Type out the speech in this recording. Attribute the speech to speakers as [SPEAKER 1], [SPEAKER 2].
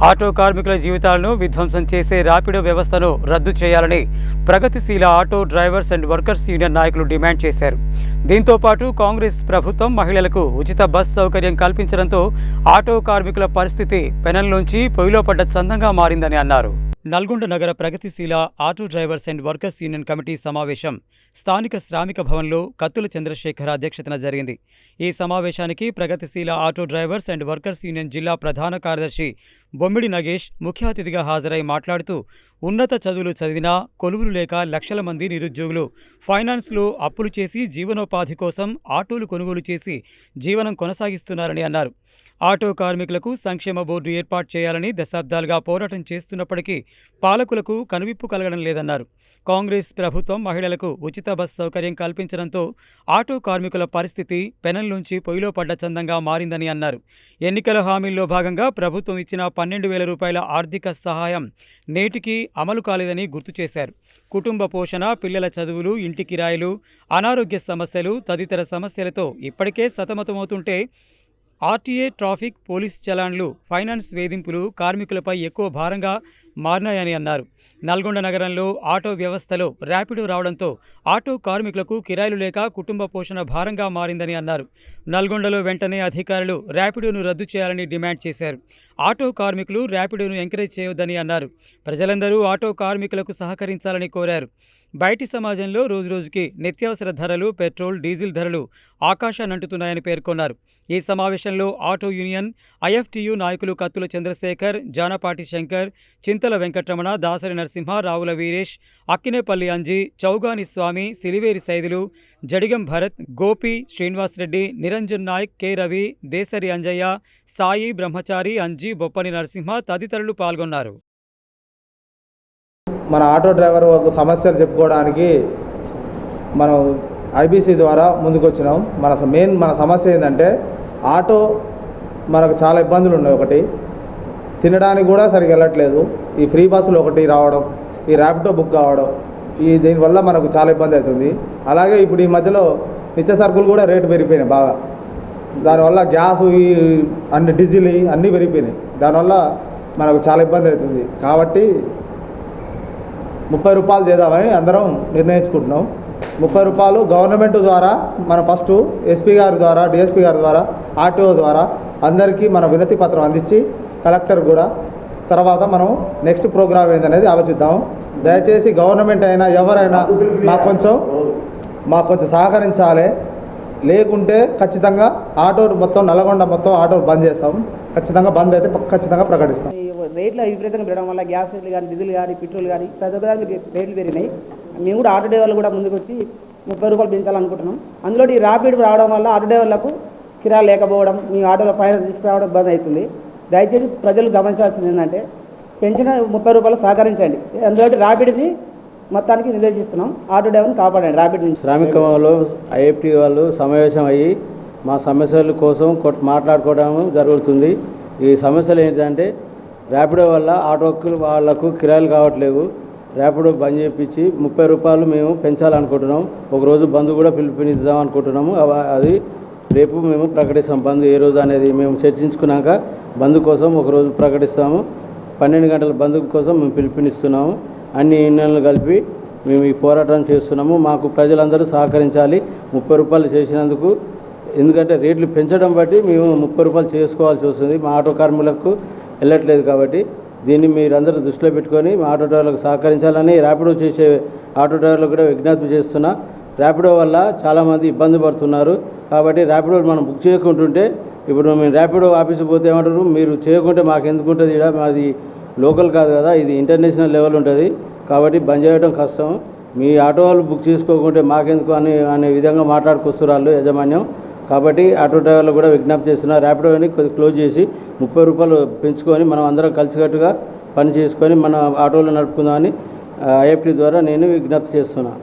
[SPEAKER 1] Auto కార్మికుల జీవితాలను విధ్వంసం చేసే ర్యాపిడో వ్యవస్థను రద్దు చేయాలని ప్రగతిశీల auto drivers and workers union నాయకులు డిమాండ్ చేశారు. దీంతో పాటు కాంగ్రెస్ ప్రభుత్వం మహిళలకు ఉచిత బస్ సౌకర్యం కల్పించడంతో ఆటో కార్మికుల పరిస్థితి పెనంలోంచి పొయ్యిలో పడ్డ చందంగా మారిందని అన్నారు. నల్గొండ నగర ప్రగతిశీల auto drivers and workers union committee సమావేశం స్థానిక శ్రామిక భవన్లో కత్తుల చంద్రశేఖర్ అధ్యక్షతన జరిగింది. ఈ సమావేశానికి ప్రగతిశీల auto drivers and workers union జిల్లా ప్రధాన కార్యదర్శి బొమ్మిడి నగేష్ ముఖ్య అతిథిగా హాజరై మాట్లాడుతూ ఉన్నత చదువులు చదివినా కొలువులు లేక లక్షల మంది నిరుద్యోగులు ఫైనాన్స్లో అప్పులు చేసి జీవనోపాధి కోసం ఆటోలు కొనుగోలు చేసి జీవనం కొనసాగిస్తున్నారని అన్నారు. ఆటో కార్మికులకు సంక్షేమ బోర్డు ఏర్పాటు చేయాలని దశాబ్దాలుగా పోరాటం చేస్తున్నప్పటికీ పాలకులకు కనువిప్పు కలగడం లేదన్నారు. కాంగ్రెస్ ప్రభుత్వం మహిళలకు ఉచిత బస్ సౌకర్యం కల్పించడంతో ఆటో కార్మికుల పరిస్థితి పెనంలోంచి పొయ్యిలో పడ్డ చందంగా మారిందని అన్నారు. ఎన్నికల హామీల్లో భాగంగా ప్రభుత్వం ఇచ్చిన 12,000 రూపాయల ఆర్థిక సహాయం నేటికి అమలు కాలేదని గుర్తు చేశారు. కుటుంబ పోషణ, పిల్లల చదువులు, ఇంటి కిరాయిలు, అనారోగ్య సమస్యలు తదితర సమస్యలతో ఇప్పటికే సతమతమవుతుంటే ఆర్టీఏ, ట్రాఫిక్, పోలీస్ చలాన్లు, ఫైనాన్స్ వేధింపులు కార్మికులపై ఎక్కువ భారంగా మారినాయని అన్నారు. నల్గొండ నగరంలో ఆటో వ్యవస్థలో ర్యాపిడో రావడంతో ఆటో కార్మికులకు కిరాయిలు లేక కుటుంబ పోషణ భారంగా మారిందని అన్నారు. నల్గొండలో వెంటనే అధికారులు ర్యాపిడోను రద్దు చేయాలని డిమాండ్ చేశారు. ఆటో కార్మికులు ర్యాపిడోను ఎంకరేజ్ చేయొద్దని అన్నారు. ప్రజలందరూ ఆటో కార్మికులకు సహకరించాలని కోరారు. బయటి సమాజంలో రోజురోజుకి నిత్యావసర ధరలు, పెట్రోల్, డీజిల్ ధరలు ఆకాశాన్నంటుతున్నాయని పేర్కొన్నారు. ఈ సమావేశంలో ఆటో యూనియన్, ఐఎఫ్టియు నాయకులు కత్తుల చంద్రశేఖర్, జానపాటి శంకర్, చింతల వెంకటరమణ, దాసరి నరసింహ, రావుల వీరేష్, అక్కినేపల్లి అంజీ, చౌగాని స్వామి, సిలివేరి సైదులు, జడిగం భరత్, గోపి, శ్రీనివాసరెడ్డి, నిరంజన్ నాయక్, కె రవి, దేసరి అంజయ్య, సాయి, బ్రహ్మచారి, అంజీ, బొప్పని నరసింహ తదితరులు పాల్గొన్నారు.
[SPEAKER 2] మన ఆటో డ్రైవర్ సమస్యలు చెప్పుకోవడానికి మనం ఐబీసీ ద్వారా ముందుకు వచ్చినాం. మన సమస్య ఏంటంటే ఆటో మనకు చాలా ఇబ్బందులు ఉన్నాయి. ఒకటి, తినడానికి కూడా సరిగ్గా వెళ్ళట్లేదు. ఈ ఫ్రీ బస్సులు ఒకటి రావడం, ఈ ర్యాపిడో బుక్ కావడం, దీనివల్ల మనకు చాలా ఇబ్బంది అవుతుంది. అలాగే ఇప్పుడు ఈ మధ్యలో నిత్య సరుకులు కూడా రేటు పెరిగిపోయినాయి బాగా. దానివల్ల గ్యాసు, అన్ని డీజిల్ అన్నీ పెరిగిపోయినాయి. దానివల్ల మనకు చాలా ఇబ్బంది అవుతుంది. కాబట్టి 30 రూపాయలు చేద్దామని అందరం నిర్ణయించుకుంటున్నాం. 30 రూపాయలు గవర్నమెంట్ ద్వారా మనం ఫస్ట్ ఎస్పీ గారి ద్వారా, డిఎస్పీ గారి ద్వారా, ఆర్టీఓ ద్వారా అందరికీ మన వినతి పత్రం అందించి కలెక్టర్ కూడా తర్వాత మనం నెక్స్ట్ ప్రోగ్రామ్ ఏందనేది ఆలోచిద్దాం. దయచేసి గవర్నమెంట్ అయినా ఎవరైనా మాకు కొంచెం సహకరించాలి. లేకుంటే ఖచ్చితంగా ఆటో మొత్తం నల్గొండ మొత్తం ఆటో బంద్ చేస్తాం. ఖచ్చితంగా బంద్ అయితే ఖచ్చితంగా ప్రకటిస్తాం.
[SPEAKER 3] రేట్లు విపరీతంగా పెరగడం వల్ల గ్యాస్ రేట్లు కానీ, డీజిల్ కానీ, పెట్రోల్ కానీ ప్రతి ఒక్కదానికి రేట్లు పెరిగినాయి. మేము కూడా ఆటో డ్రైవర్లు కూడా ముందుకు వచ్చి 30 రూపాయలు పెంచాలనుకుంటున్నాం. అందులో ఈ ర్యాపిడ్ రావడం వల్ల ఆటో డ్రైవర్లకు కిరాయి లేకపోవడం, మీ ఆటోలో ఫైనాన్స్ తీసుకురావడం ఇబ్బంది అవుతుంది. దయచేసి ప్రజలు గమనించాల్సింది ఏంటంటే పెంచిన 30 రూపాయలు సహకరించండి. అందులో ర్యాపిడ్ని మొత్తానికి నిర్దేశిస్తున్నాం. ఆటో డ్రైవర్ని కాపాడండి ర్యాపిడ్ నుంచి.
[SPEAKER 4] శ్రామికంలో ఐఎఫ్టీ వాళ్ళు సమావేశం అయ్యి మా సమస్యల కోసం మాట్లాడుకోవడం జరుగుతుంది. ఈ సమస్యలు ఏంటంటే ర్యాపిడో వల్ల ఆటోకు వాళ్లకు కిరాయిలు కావట్లేవు. ర్యాపిడో బంద్ చేయించి 30 రూపాయలు మేము పెంచాలనుకుంటున్నాం. ఒకరోజు బంద్ కూడా పిలుపునిద్దాం అనుకుంటున్నాము. అది రేపు మేము ప్రకటిస్తాం. బంద్ ఏ రోజు అనేది మేము చర్చించుకున్నాక బంద్ కోసం ఒకరోజు ప్రకటిస్తాము. 12 గంటల బంద్ కోసం మేము పిలుపునిస్తున్నాము. అన్ని యూనియన్లు కలిపి మేము ఈ పోరాటం చేస్తున్నాము. మాకు ప్రజలందరూ సహకరించాలి 30 రూపాయలు చేసినందుకు. ఎందుకంటే రేట్లు పెంచడం బట్టి మేము 30 రూపాయలు చేసుకోవాల్సి వస్తుంది. మా ఆటో కార్మికులకు వెళ్ళట్లేదు. కాబట్టి దీన్ని మీరందరూ దృష్టిలో పెట్టుకొని మా ఆటో డ్రైవర్లకు సహకరించాలని ర్యాపిడో చేసే ఆటో డ్రైవర్లకు కూడా విజ్ఞప్తి చేస్తున్నా. ర్యాపిడో వల్ల చాలామంది ఇబ్బంది పడుతున్నారు. కాబట్టి ర్యాపిడో మనం బుక్ చేయకుంటుంటే ఇప్పుడు మేము ర్యాపిడో ఆఫీస్కి పోతే ఏమంటారు, మీరు చేయకుంటే మాకు ఎందుకు ఉంటుంది, ఇక్కడ మాది లోకల్ కాదు కదా, ఇది ఇంటర్నేషనల్ లెవెల్ ఉంటుంది. కాబట్టి బంద్ చేయడం కష్టం. మీ ఆటో వాళ్ళు బుక్ చేసుకోకుంటే మాకెందుకు అనే విధంగా మాట్లాడుకొస్తారు వాళ్ళు యజమాన్యం. కాబట్టి ఆటో డ్రైవర్లు కూడా విజ్ఞప్తి చేస్తున్నారు, ర్యాపిడోని క్లోజ్ చేసి 30 రూపాయలు పెంచుకొని మనం అందరం కలిసికట్టుగా పని చేసుకొని మన ఆటోలు నడుపుకుందామని ఐఎఫ్టీ ద్వారా నేను విజ్ఞప్తి చేస్తున్నాను.